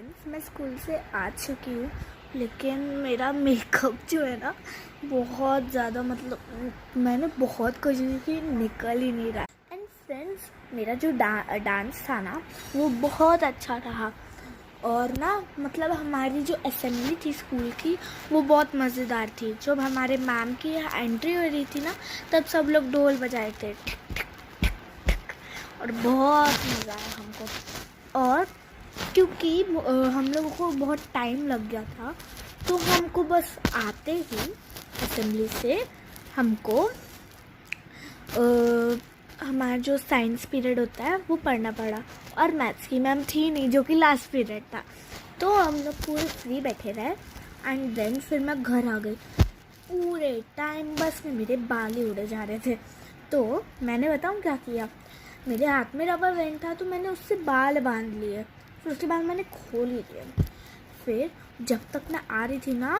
Friends, मैं school से आ चुकी हूँ, लेकिन मेरा मेकअप जो है ना बहुत ज़्यादा, मतलब मैंने बहुत कोशिश की, निकल ही नहीं रहा। एंड फ्रेंड्स, मेरा जो डांस था ना वो बहुत अच्छा रहा। और ना मतलब हमारी जो असेंबली थी स्कूल की वो बहुत मज़ेदार थी। जब हमारे मैम की एंट्री हो रही थी ना तब सब लोग ढोल बजाए थे और बहुत मज़ा आया हमको। और क्योंकि हम लोगों को बहुत टाइम लग गया था तो हमको बस आते ही असेंबली से हमको हमारा जो साइंस पीरियड होता है वो पढ़ना पड़ा। और मैथ्स की मैम थी नहीं, जो कि लास्ट पीरियड था, तो हम लोग पूरे फ्री बैठे रहे। एंड देन फिर मैं घर आ गई। पूरे टाइम बस में मेरे बाल ही उड़े जा रहे थे। तो मैंने बताऊँ क्या किया, मेरे हाथ में रबर बैंड था तो मैंने उससे बाल बांध लिए। फिर उसके बाद मैंने खोल ही दिया। फिर जब तक मैं आ रही थी ना